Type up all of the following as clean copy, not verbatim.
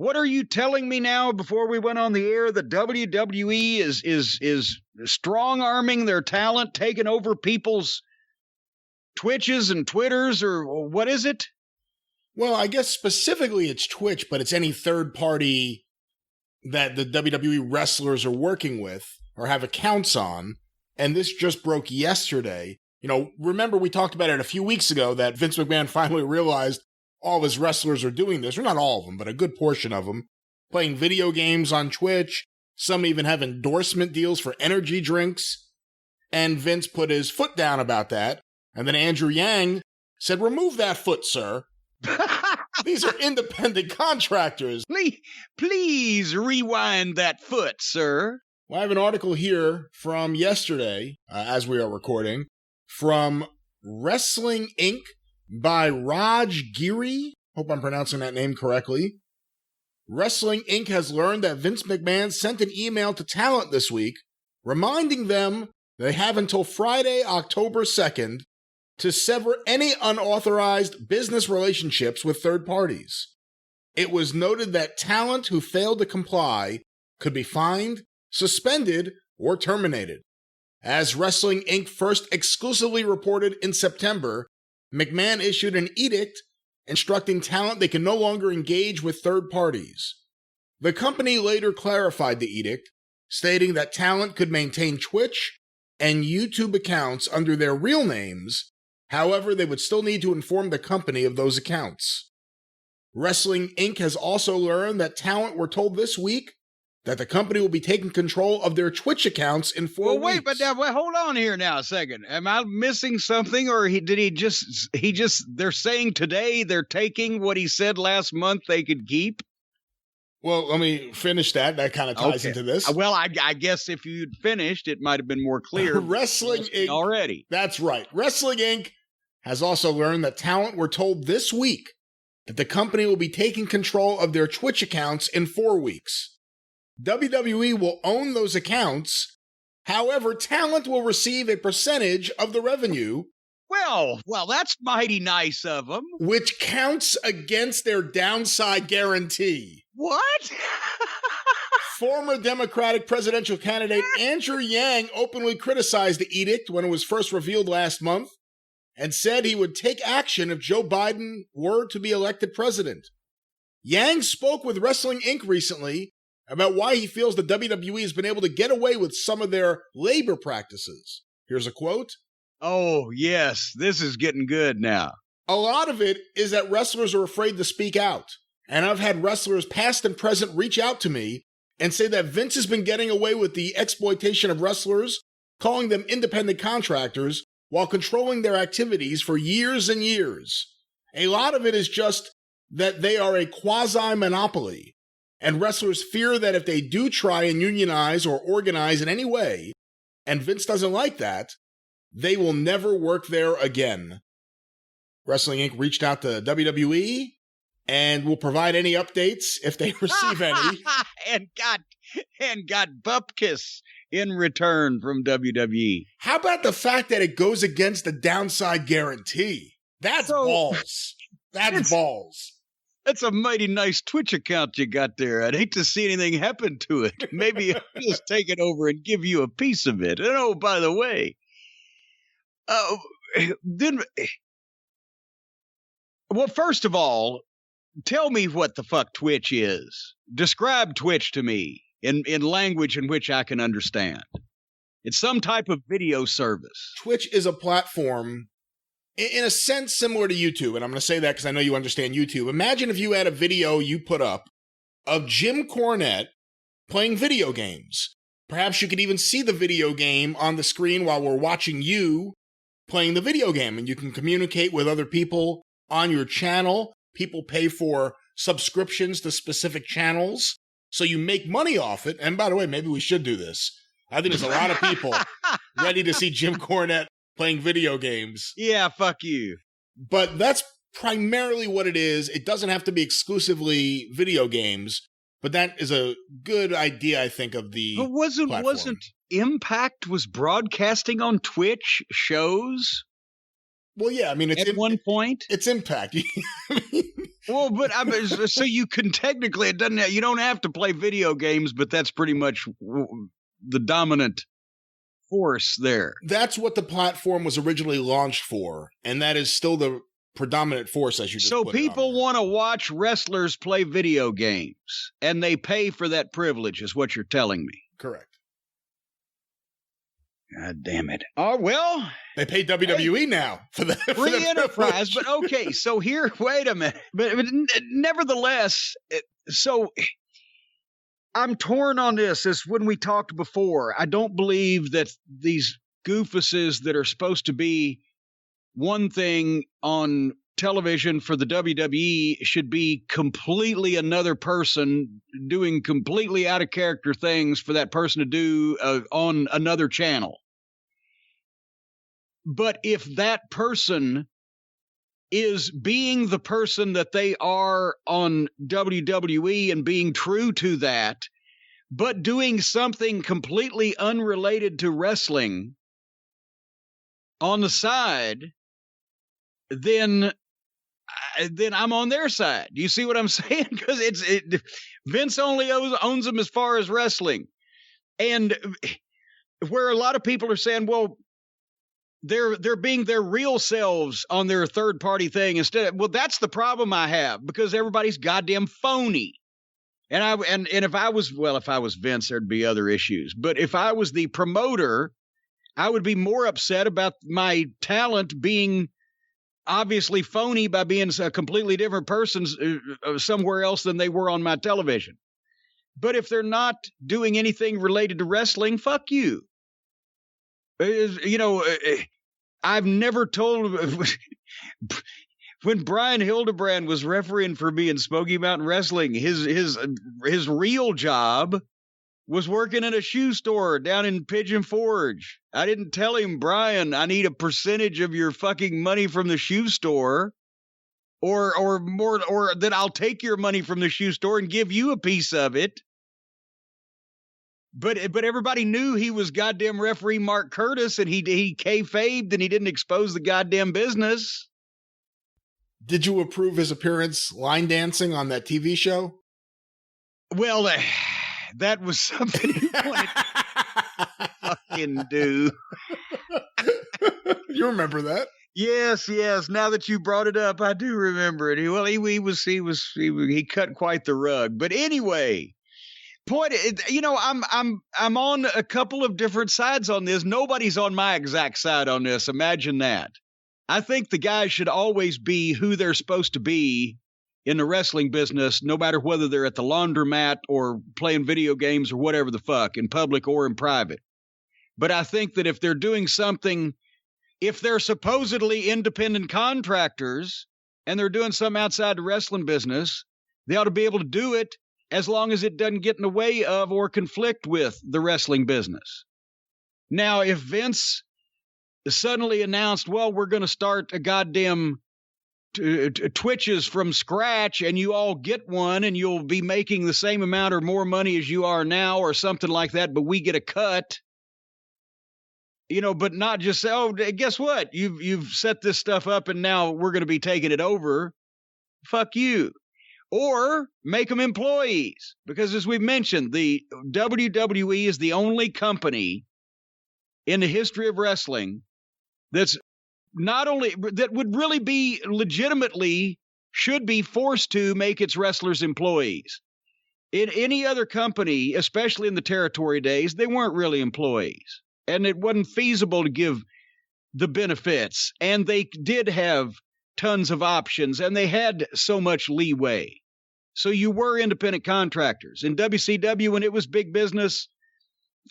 What are you telling me now before we went on the air? The WWE is strong-arming their talent, taking over people's Twitches and Twitters, or what is it? Well, I guess specifically it's Twitch, but it's any third party that the WWE wrestlers are working with or have accounts on. And this just broke yesterday. You know, remember we talked about it a few weeks ago that Vince McMahon finally realized all of his wrestlers are doing this, or not all of them, but a good portion of them, playing video games on Twitch. Some even have endorsement deals for energy drinks. And Vince put his foot down about that. And then Andrew Yang said, remove that foot, sir. These are independent contractors. Please rewind that foot, sir. Well, I have an article here from yesterday, as we are recording, from Wrestling Inc. by Raj Giri. Hope I'm pronouncing that name correctly. Wrestling Inc. has learned that Vince McMahon sent an email to talent this week, reminding them they have until Friday, October 2nd, to sever any unauthorized business relationships with third parties. It was noted that talent who failed to comply could be fined, suspended, or terminated. As Wrestling Inc. first exclusively reported in September, McMahon issued an edict instructing talent they can no longer engage with third parties. The company later clarified the edict, stating that talent could maintain Twitch and YouTube accounts under their real names. However, they would still need to inform the company of those accounts. Wrestling Inc. has also learned that talent were told this week that the company will be taking control of their Twitch accounts in 4 weeks. Wait, but now, hold on here now a second. Am I missing something, or they're saying today they're taking what he said last month they could keep? Well, let me finish that. That kind of ties into this. Well, I guess if you'd finished, it might have been more clear. Wrestling Inc. already. That's right. Wrestling Inc. has also learned that talent were told this week that the company will be taking control of their Twitch accounts in 4 weeks. WWE will own those accounts. However, talent will receive a percentage of the revenue. Well, that's mighty nice of them. Which counts against their downside guarantee. What? Former Democratic presidential candidate Andrew Yang openly criticized the edict when it was first revealed last month and said he would take action if Joe Biden were to be elected president. Yang spoke with Wrestling Inc. recently about why he feels the WWE has been able to get away with some of their labor practices. Here's a quote. Oh, yes, this is getting good now. A lot of it is that wrestlers are afraid to speak out. And I've had wrestlers past and present reach out to me and say that Vince has been getting away with the exploitation of wrestlers, calling them independent contractors, while controlling their activities for years and years. A lot of it is just that they are a quasi-monopoly, and wrestlers fear that if they do try and unionize or organize in any way, and Vince doesn't like that, they will never work there again. Wrestling Inc. reached out to WWE and will provide any updates if they receive any. and got bupkis in return from WWE. How about the fact that it goes against the downside guarantee? That's balls. That's balls. That's a mighty nice Twitch account you got there. I'd hate to see anything happen to it. Maybe I'll just take it over and give you a piece of it. And oh, by the way, first of all, tell me what the fuck Twitch is. Describe Twitch to me in language in which I can understand. It's some type of video service. Twitch is a platform, in a sense, similar to YouTube. And I'm going to say that because I know you understand YouTube. Imagine if you had a video you put up of Jim Cornette playing video games. Perhaps you could even see the video game on the screen while we're watching you playing the video game. And you can communicate with other people on your channel. People pay for subscriptions to specific channels, so you make money off it. And by the way, maybe we should do this. I think there's a lot of people ready to see Jim Cornette playing video games. Yeah, fuck you. But that's primarily what it is. It doesn't have to be exclusively video games, but that is a good idea, I think, of the But wasn't Impact was broadcasting on Twitch shows? Well, yeah, I mean, it's at one point. It's Impact. Well, but I mean, so you can technically, you don't have to play video games, but that's pretty much the dominant force there. That's what the platform was originally launched for, and that is still the predominant force, as you just So put it people want to watch wrestlers play video games, and they pay for that privilege, is what you're telling me. Correct. God damn it. Oh, well. They pay WWE now for the free enterprise, but okay, so here, wait a minute. But nevertheless, so I'm torn on this. As when we talked before, I don't believe that these goofuses that are supposed to be one thing on television for the WWE should be completely another person doing completely out of character things for that person to do on another channel. But if that person is being the person that they are on WWE and being true to that, but doing something completely unrelated to wrestling on the side, then I'm on their side. Do you see what I'm saying? Because Vince only owns them as far as wrestling. And where a lot of people are saying, well, they're being their real selves on their third party thing instead. Well, that's the problem I have, because everybody's goddamn phony. And if I was Vince, there'd be other issues. But if I was the promoter, I would be more upset about my talent being obviously phony by being a completely different person somewhere else than they were on my television. But if they're not doing anything related to wrestling, fuck you. I've never told when Brian Hildebrand was refereeing for me in Smoky Mountain Wrestling, his real job was working in a shoe store down in Pigeon Forge. I didn't tell him, Brian, I need a percentage of your fucking money from the shoe store, or more, or that I'll take your money from the shoe store and give you a piece of it. But everybody knew he was goddamn referee Mark Curtis, and he kayfabed and he didn't expose the goddamn business. Did you approve his appearance line dancing on that TV show? Well, that was something he wanted to fucking do. You remember that? Yes. Now that you brought it up, I do remember it. He cut quite the rug. But anyway. Point, I'm on a couple of different sides on this. Nobody's on my exact side on this. Imagine that. I think the guys should always be who they're supposed to be in the wrestling business, no matter whether they're at the laundromat or playing video games or whatever the fuck, in public or in private. But I think that if they're doing something, if they're supposedly independent contractors and they're doing something outside the wrestling business, they ought to be able to do it as long as it doesn't get in the way of or conflict with the wrestling business. Now, if Vince suddenly announced, well, we're going to start a goddamn Twitches from scratch and you all get one and you'll be making the same amount or more money as you are now or something like that, but we get a cut, but not just say, oh, guess what? You've set this stuff up and now we're going to be taking it over. Fuck you. Or make them employees, because as we've mentioned, the WWE is the only company in the history of wrestling that's not only that would really be legitimately should be forced to make its wrestlers employees. In any other company, especially in the territory days, they weren't really employees, and it wasn't feasible to give the benefits, and they did have tons of options, and they had so much leeway. So you were independent contractors. In WCW, when it was big business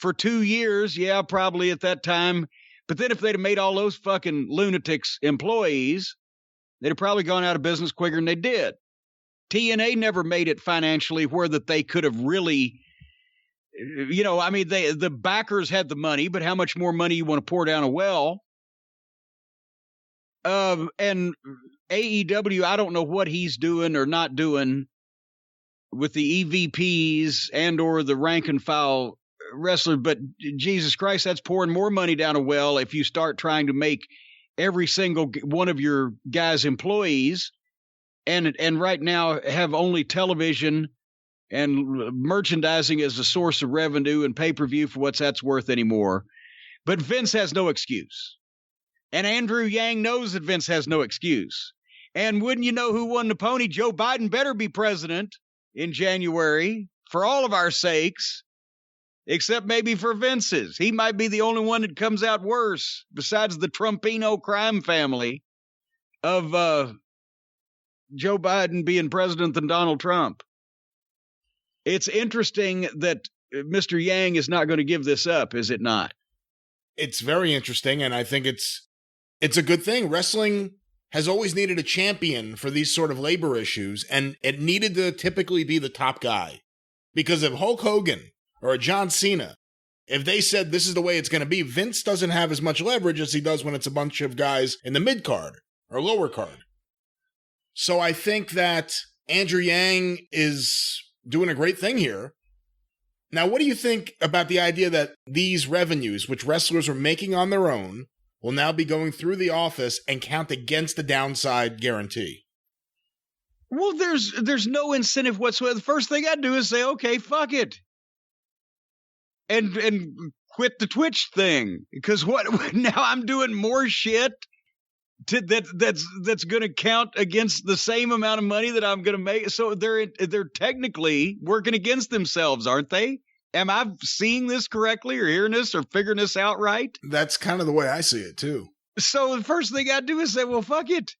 for 2 years, yeah, probably at that time. But then if they'd have made all those fucking lunatics employees, they'd have probably gone out of business quicker than they did. TNA never made it financially where that they could have really, the backers had the money, but how much more money you want to pour down a well? And AEW, I don't know what he's doing or not doing with the EVPs and or the rank and file wrestler, but Jesus Christ, that's pouring more money down a well if you start trying to make every single one of your guys employees and right now have only television and merchandising as a source of revenue and pay-per-view for what that's worth anymore. But Vince has no excuse. And Andrew Yang knows that Vince has no excuse. And wouldn't you know who won the pony? Joe Biden better be president in January for all of our sakes, except maybe for Vince's. He might be the only one that comes out worse, besides the Trumpino crime family of Joe Biden being president than Donald Trump. It's interesting that Mr. Yang is not going to give this up, is it not? It's very interesting, and I think it's a good thing. Wrestling has always needed a champion for these sort of labor issues, and it needed to typically be the top guy. Because if Hulk Hogan or a John Cena, if they said this is the way it's going to be, Vince doesn't have as much leverage as he does when it's a bunch of guys in the mid-card or lower card. So I think that Andrew Yang is doing a great thing here. Now, what do you think about the idea that these revenues, which wrestlers are making on their own, will now be going through the office and count against the downside guarantee? Well, there's no incentive whatsoever. The first thing I do is say, okay, fuck it. And quit the Twitch thing. Because what now I'm doing more shit that's going to count against the same amount of money that I'm going to make. So they're technically working against themselves, aren't they? Am I seeing this correctly or hearing this or figuring this out right? That's kind of the way I see it, too. So the first thing I do is say, well, fuck it.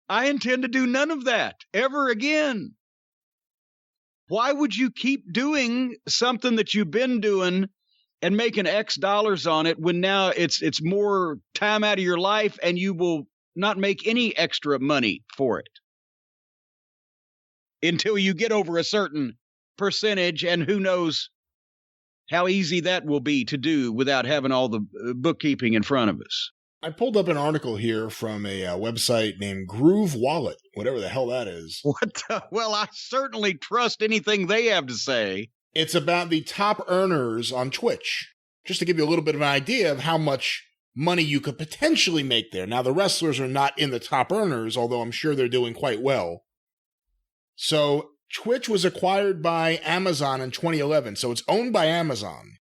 I intend to do none of that ever again. Why would you keep doing something that you've been doing and making X dollars on it when now it's more time out of your life and you will not make any extra money for it until you get over a certain percentage, and who knows how easy that will be to do without having all the bookkeeping in front of us. I pulled up an article here from a website named Groove Wallet, whatever the hell that is. Well, I certainly trust anything they have to say. It's about the top earners on Twitch, just to give you a little bit of an idea of how much money you could potentially make there. Now, the wrestlers are not in the top earners, although I'm sure they're doing quite well. So Twitch was acquired by Amazon in 2011, so it's owned by Amazon.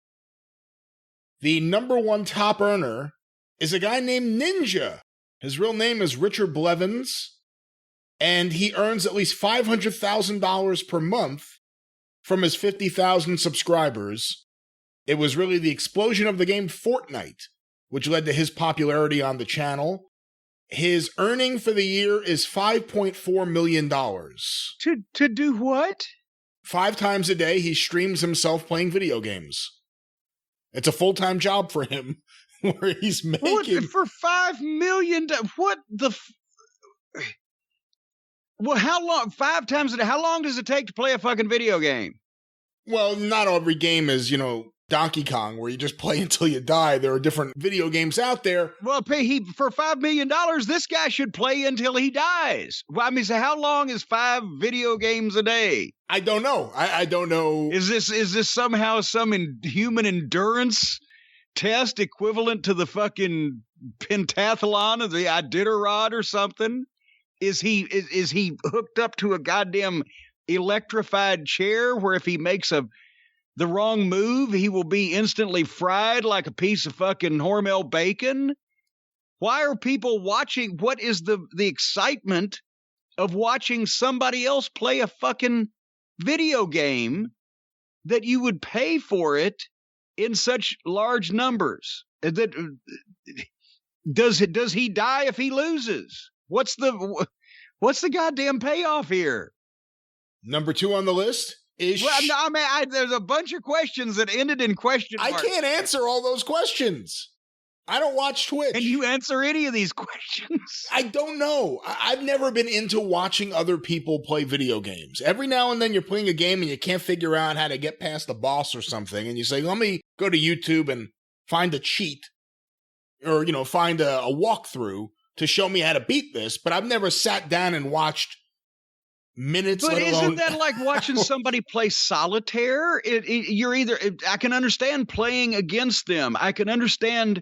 The number one top earner is a guy named Ninja. His real name is Richard Blevins, and he earns at least $500,000 per month from his 50,000 subscribers. It was really the explosion of the game Fortnite, which led to his popularity on the channel. His earning for the year is $5.4 million. To do what? 5 times a day, he streams himself playing video games. It's a full-time job for him, where he's making... What, for $5 million? What the... Well, how long? 5 times a day? How long does it take to play a fucking video game? Well, not every game is, Donkey Kong, where you just play until you die. There are different video games out there. Well, for $5 million, this guy should play until he dies. Well, I mean, so how long is 5 video games a day? I don't know. I don't know. Is this somehow some human endurance test equivalent to the fucking pentathlon or the Iditarod or something? Is he hooked up to a goddamn electrified chair where if he makes the wrong move, he will be instantly fried like a piece of fucking Hormel bacon? Why are people watching? What is the excitement of watching somebody else play a fucking video game that you would pay for it in such large numbers? Does he die if he loses? What's the goddamn payoff here? Number 2 on the list is... Well, no, man, there's a bunch of questions that ended in question marks. I can't answer all those questions. I don't watch Twitch. Can you answer any of these questions? I don't know. I've never been into watching other people play video games. Every now and then you're playing a game and you can't figure out how to get past the boss or something, and you say, let me go to YouTube and find a cheat or, find a walkthrough to show me how to beat this, but I've never sat down and watched minutes. But isn't that like watching somebody play solitaire? You're either... I can understand playing against them. I can understand...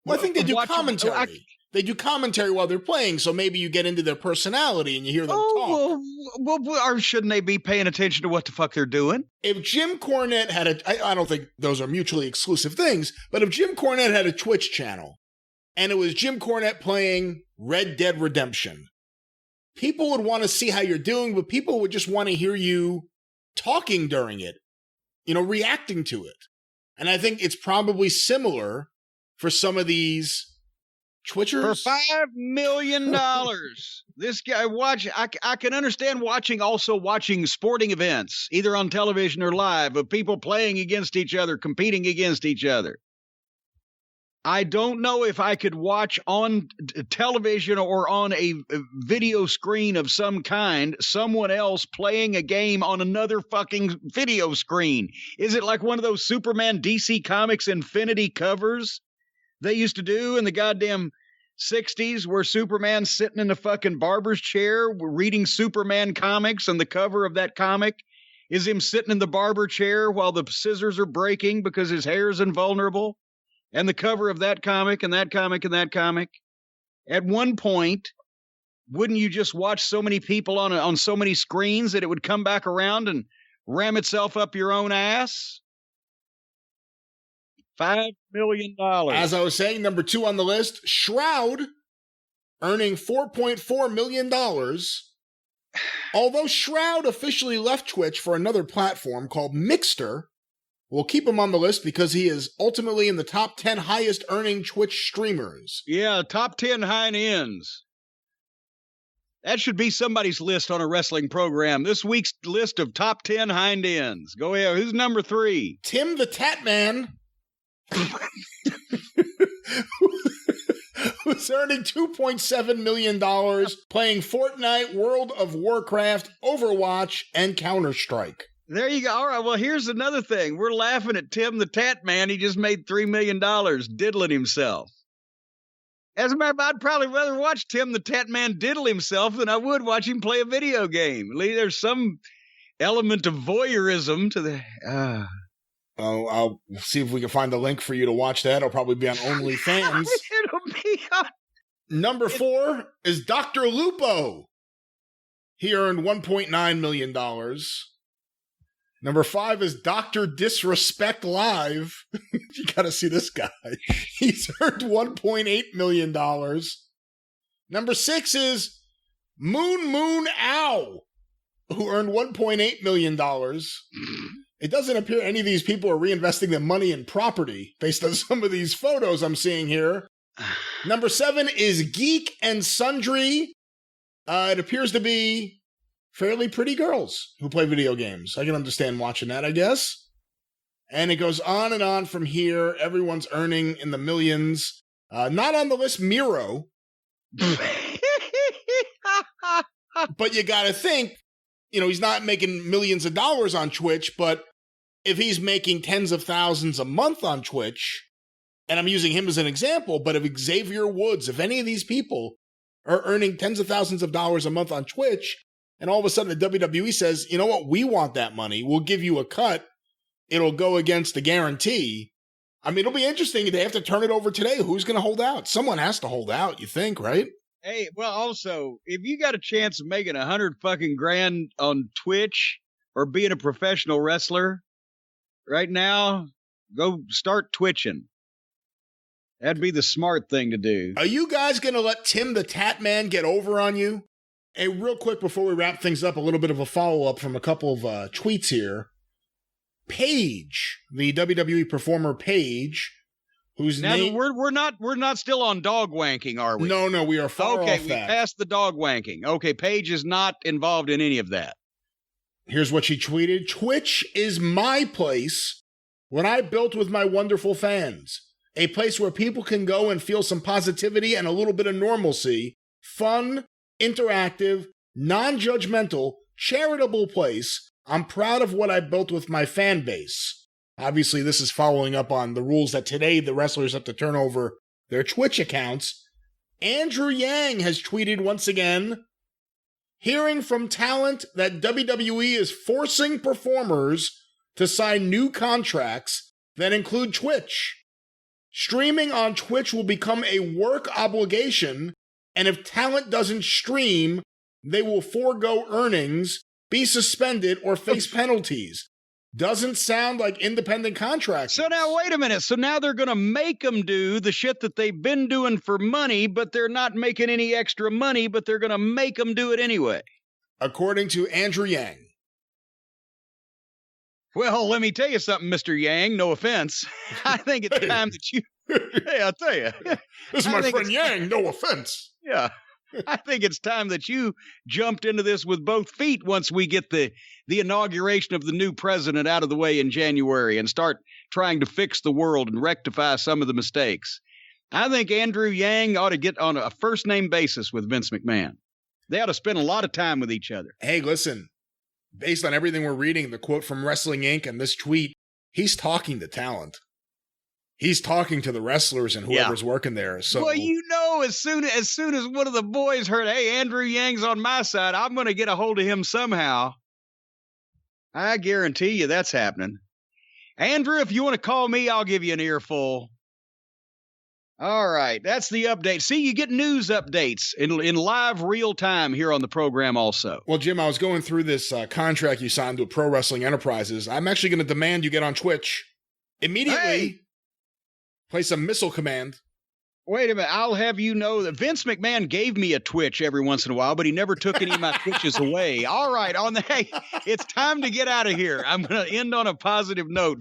Well, I think they do commentary. they do commentary while they're playing, so maybe you get into their personality and you hear them talk. Or shouldn't they be paying attention to what the fuck they're doing? If Jim Cornette had I don't think those are mutually exclusive things, but if Jim Cornette had a Twitch channel, and it was Jim Cornette playing Red Dead Redemption, people would want to see how you're doing, but people would just want to hear you talking during it, reacting to it. And I think it's probably similar for some of these Twitchers. For $5 million. This guy I can understand watching sporting events, either on television or live, of people playing against each other, competing against each other. I don't know if I could watch on television or on a video screen of some kind someone else playing a game on another fucking video screen. Is it like one of those Superman DC Comics Infinity covers they used to do in the goddamn 60s, where Superman's sitting in a fucking barber's chair reading Superman comics, and the cover of that comic is him sitting in the barber chair while the scissors are breaking because his hair is invulnerable? And the cover of that comic and that comic and that comic. At one point, wouldn't you just watch so many people on so many screens that it would come back around and ram itself up your own ass? $5 million. As I was saying, number 2 on the list, Shroud, earning $4.4 million. Although Shroud officially left Twitch for another platform called Mixter, we'll keep him on the list because he is ultimately in the top 10 highest earning Twitch streamers. Yeah, top 10 hind ends. That should be somebody's list on a wrestling program. This week's list of top 10 hind ends. Go ahead. Who's number 3? Tim the Tatman. Who's earning $2.7 million playing Fortnite, World of Warcraft, Overwatch, and Counter-Strike. There you go. All right, well, here's another thing. We're laughing at Tim the Tat Man. He just made $3 million diddling himself. As a matter of fact, I'd probably rather watch Tim the Tat Man diddle himself than I would watch him play a video game. At least there's some element of voyeurism to the... I'll see if we can find the link for you to watch that. It'll probably be on OnlyFans. It'll be on... Number 4 is Dr. Lupo. He earned $1.9 million. Number 5 is Dr. Disrespect Live. You gotta see this guy. He's earned $1.8 million. Number 6 is Moon Ow, who earned $1.8 million. It doesn't appear any of these people are reinvesting their money in property based on some of these photos I'm seeing here. Number 7 is Geek and Sundry. It appears to be fairly pretty girls who play video games. I can understand watching that, I guess. And it goes on and on from here. Everyone's earning in the millions. Not on the list, Miro. But you gotta think, he's not making millions of dollars on Twitch, but if he's making tens of thousands a month on Twitch, and I'm using him as an example, but if Xavier Woods, if any of these people are earning tens of thousands of dollars a month on Twitch, and all of a sudden the WWE says, you know what, we want that money, we'll give you a cut, it'll go against the guarantee. I mean, it'll be interesting. They have to turn it over today. Who's going to hold out? Someone has to hold out, you think, right? Hey, well, also, if you got a chance of making $100 fucking grand on Twitch or being a professional wrestler right now, go start twitching. That'd be the smart thing to do. Are you guys going to let Tim the Tat Man get over on you? Hey, real quick before we wrap things up, a little bit of a follow-up from a couple of tweets here. Paige, the WWE performer Paige, whose name... We're not still on dog wanking, are we? No, we are far off that. Okay, we passed the dog wanking. Okay, Paige is not involved in any of that. Here's what she tweeted. Twitch is my place when I built with my wonderful fans. A place where people can go and feel some positivity and a little bit of normalcy. Fun, interactive, non-judgmental, charitable place. I'm proud of what I built with my fan base. Obviously, this is following up on the rules that today the wrestlers have to turn over their Twitch accounts. Andrew Yang has tweeted once again, hearing from talent that WWE is forcing performers to sign new contracts that include Twitch. Streaming on Twitch will become a work obligation, and if talent doesn't stream, they will forego earnings, be suspended, or face penalties. Doesn't sound like independent contractors. So now, wait a minute. So now they're going to make them do the shit that they've been doing for money, but they're not making any extra money, but they're going to make them do it anyway. According to Andrew Yang. Well, let me tell you something, Mr. Yang. No offense. I think it's time that you... Hey, I'll tell you. This is my friend Yang. No offense. Yeah. I think it's time that you jumped into this with both feet once we get the inauguration of the new president out of the way in January and start trying to fix the world and rectify some of the mistakes. I think Andrew Yang ought to get on a first-name basis with Vince McMahon. They ought to spend a lot of time with each other. Hey, listen, based on everything we're reading, the quote from Wrestling Inc. and this tweet, he's talking to talent. He's talking to the wrestlers and whoever's working there. So, well, you know, as soon as one of the boys heard, hey, Andrew Yang's on my side, I'm going to get a hold of him somehow. I guarantee you that's happening. Andrew, if you want to call me, I'll give you an earful. All right, that's the update. See, you get news updates in live real time here on the program also. Well, Jim, I was going through this contract you signed with Pro Wrestling Enterprises. I'm actually going to demand you get on Twitch immediately. Hey. Place a missile command. Wait a minute. I'll have you know that Vince McMahon gave me a Twitch every once in a while, but he never took any of my Twitches away. All right. Hey, it's time to get out of here. I'm going to end on a positive note.